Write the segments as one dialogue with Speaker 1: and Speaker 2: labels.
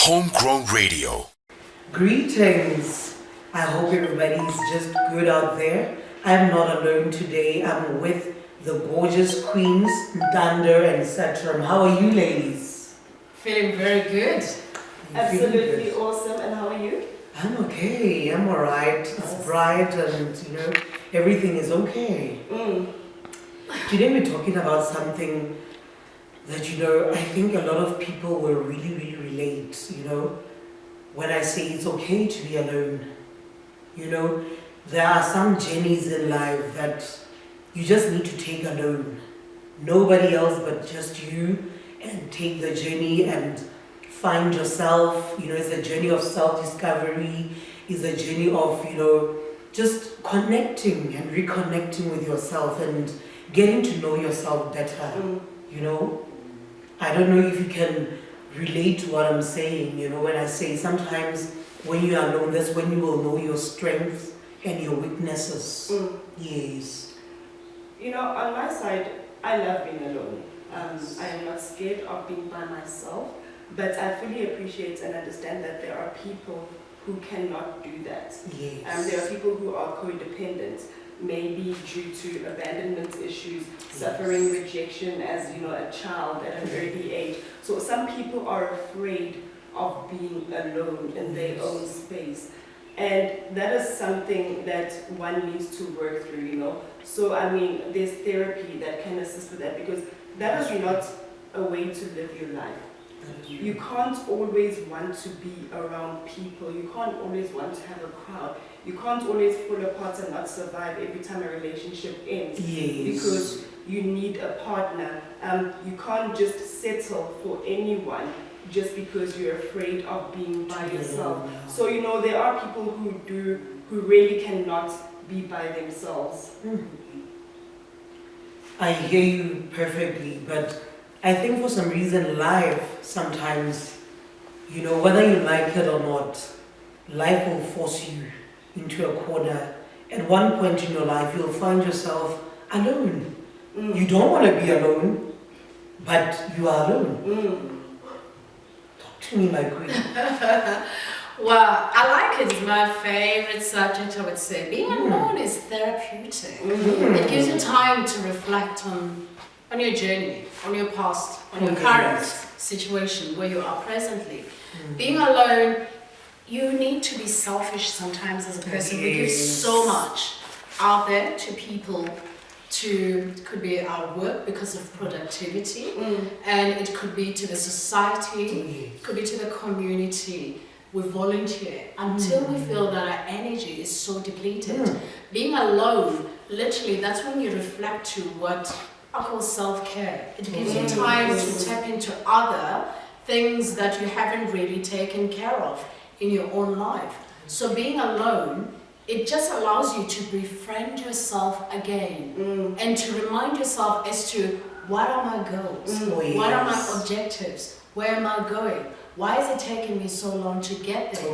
Speaker 1: Homegrown Radio.
Speaker 2: Greetings. I hope everybody's just good out there. I'm not alone today. I'm with the gorgeous queens, Ntando and Satram. How are you ladies?
Speaker 3: Feeling very good.
Speaker 4: Absolutely awesome. And how are you?
Speaker 2: I'm okay. I'm alright. It's bright and everything is okay. Today we're talking about something that I think a lot of people will really relate, when I say it's okay to be alone. There are some journeys in life that you just need to take alone. Nobody else but just you, and take the journey and find yourself. It's a journey of self-discovery. It's a journey of, just connecting and reconnecting with yourself and getting to know yourself better. I don't know if you can relate to what I'm saying, when I say sometimes when you are alone, that's when you will know your strengths and your weaknesses. Yes.
Speaker 4: On my side, I love being alone. I am not scared of being by myself, but I fully appreciate and understand that there are people who cannot do that.
Speaker 2: Yes.
Speaker 4: There are people who are codependent, maybe due to abandonment issues, suffering rejection as a child at an early age. So some people are afraid of being alone in their own space. And that is something that one needs to work through, So, there's therapy that can assist with that, because that is not a way to live your life. You can't always want to be around people. You can't always want to have a crowd. You can't always fall apart and not survive every time a relationship ends.
Speaker 2: Yes.
Speaker 4: Because you need a partner. You can't just settle for anyone just because you're afraid of being by yourself. So there are people who really cannot be by themselves.
Speaker 2: I hear you perfectly, but I think for some reason life sometimes, whether you like it or not, life will force you into a corner. At one point in your life, you'll find yourself alone. You don't want to be alone, but you are alone. Talk to me, my queen.
Speaker 3: Well, I like it. It's my favorite subject, I would say. Being alone is therapeutic. It gives you time to reflect on your journey, on your past, on your current situation, where you are presently. Being alone, you need to be selfish sometimes as a person. We give so much out there to people, could be our work because of productivity, and it could be to the society, it could be to the community. We volunteer until we feel that our energy is so depleted. Being alone, literally, that's when you reflect to what I call self-care. It gives you time to tap into other things that you haven't really taken care of in your own life. So being alone, it just allows you to befriend yourself again and to remind yourself as to what are my goals, what are my objectives, where am I going, why is it taking me so long to get there,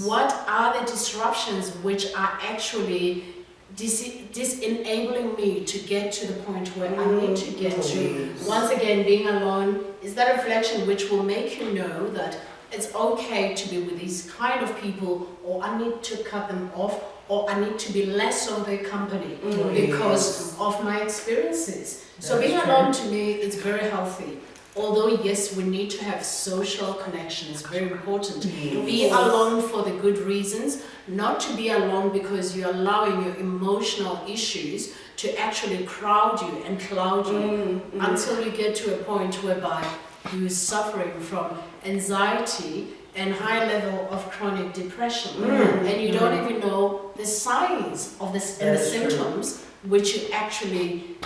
Speaker 3: what are the disruptions which are actually disenabling me to get to the point where I need to get to. Once again, being alone is that reflection which will make you know that it's okay to be with these kind of people, or I need to cut them off, or I need to be less of their company because of my experiences. So being alone, to me, it's very healthy. Although yes, we need to have social connection, it's very important. Be alone for the good reasons, not to be alone because you're allowing your emotional issues to actually crowd you and cloud you until you get to a point whereby you're suffering from anxiety and high level of chronic depression, and you don't even know the signs of this and the symptoms which you actually,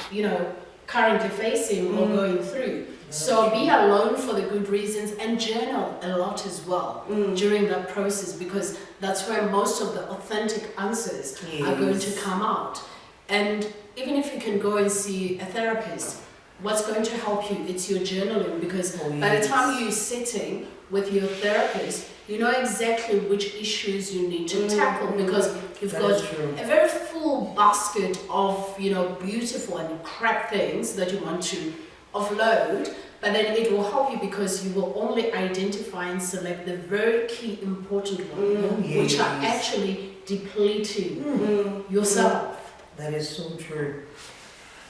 Speaker 3: currently facing or going through. So be alone for the good reasons, and journal a lot as well during that process, because that's where most of the authentic answers are going to come out. And even if you can go and see a therapist, what's going to help you? It's your journaling, because by the time you're sitting with your therapist, you know exactly which issues you need to tackle, because you've got a very full basket of beautiful and crap things that you want to offload, But then it will help you because you will only identify and select the very key important ones, which are actually depleting yourself.
Speaker 2: That is so true.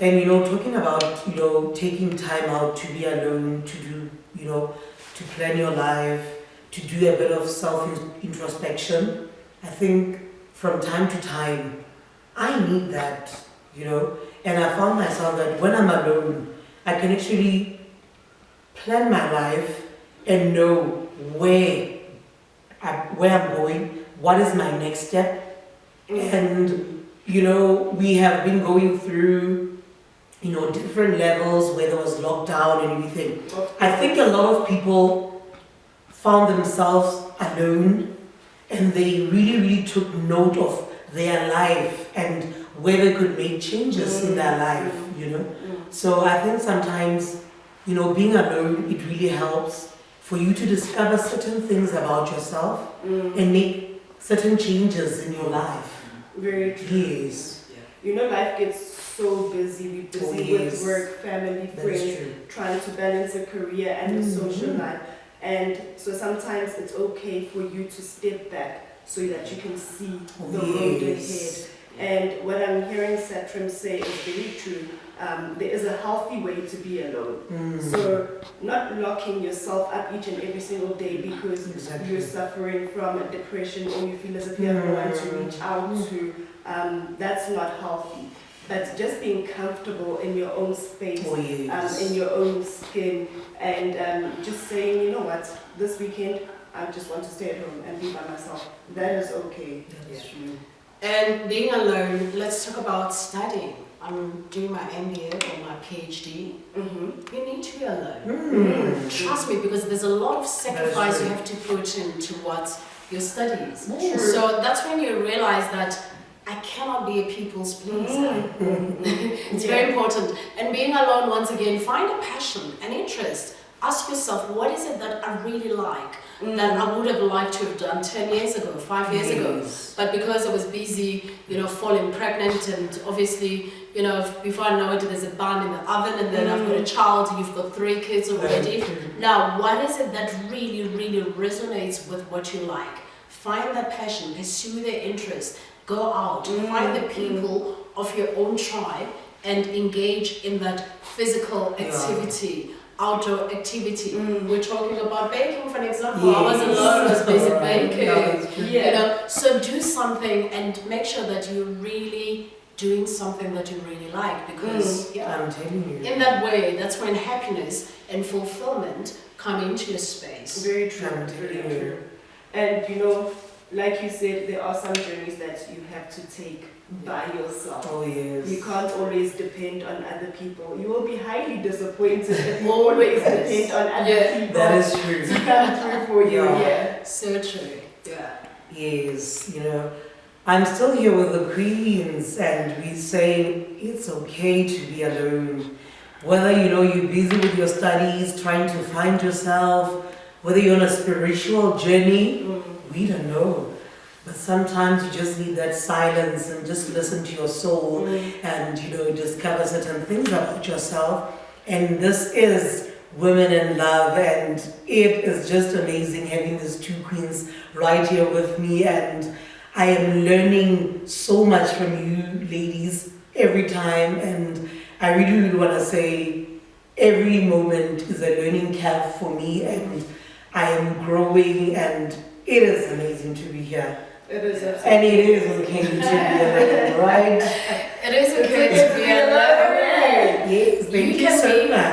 Speaker 2: And you know, talking about, you know, taking time out to be alone, to do, you know, to plan your life, to do a bit of self-introspection, I think from time to time, I need that, you know. And I found myself that when I'm alone, I can actually plan my life and know where I'm going, what is my next step. And, you know, we have been going through, you know, different levels where there was lockdown and everything. I think a lot of people found themselves alone and they really took note of their life and where they could make changes in their life, you know. So I think sometimes, you know, being alone, it really helps for you to discover certain things about yourself and make certain changes in your life.
Speaker 4: Very true.
Speaker 2: Yes.
Speaker 4: You know, life gets so busy. We're busy with work, family, friends, trying to balance a career and a social life. And so sometimes it's okay for you to step back so that you can see the road ahead. And what I'm hearing Satram say is very true. There is a healthy way to be alone. So not locking yourself up each and every single day because you're suffering from a depression or you feel as if you have no one to reach out to. That's not healthy. But just being comfortable in your own space, in your own skin, and just saying, you know what, this weekend I just want to stay at home and be by myself. That is okay.
Speaker 2: That is true.
Speaker 3: And being alone, let's talk about studying. I'm doing my MBA or my PhD. You need to be alone. Trust me, because there's a lot of sacrifice you have to put in towards your studies. So that's when you realize that I cannot be a people's pleaser. It's very important. And being alone, once again, find a passion, an interest. Ask yourself, what is it that I really like, that I would have liked to have done 10 years ago, 5 years ago. But because I was busy, you know, falling pregnant, and obviously, you know, before I know it, there's a bun in the oven, and then I've got a child, you've got 3 kids already. Now, what is it that really resonates with what you like? Find that passion, pursue their interest, go out, find the people of your own tribe, and engage in that physical activity. Outdoor activity. We're talking about baking, for an example. I was alone, I was busy baking. You know, so do something and make sure that you're really doing something that you really like, because
Speaker 2: I'm telling you,
Speaker 3: in that way, that's when happiness and fulfillment come into your space.
Speaker 4: Very true. Very true. And you know, like you said, there are some journeys that you have to take by yourself. You can't always depend on other people. You will be highly disappointed if you always depend on other people.
Speaker 2: That is true.
Speaker 4: To come through for you.
Speaker 3: So true.
Speaker 2: Yes, you know, I'm still here with the queens, and we say it's okay to be alone. Whether, you know, you're busy with your studies, trying to find yourself, whether you're on a spiritual journey, we don't know. But sometimes you just need that silence and just listen to your soul and, you know, discover certain things about yourself. And this is Women in Love, and it is just amazing having these 2 queens right here with me. And I am learning so much from you ladies every time. And I really want to say every moment is a learning curve for me, and I am growing, and it is amazing to be here.
Speaker 4: It is
Speaker 2: and it is okay to be alone, right?
Speaker 3: It is okay to be alone.
Speaker 2: Yes, thank you so much.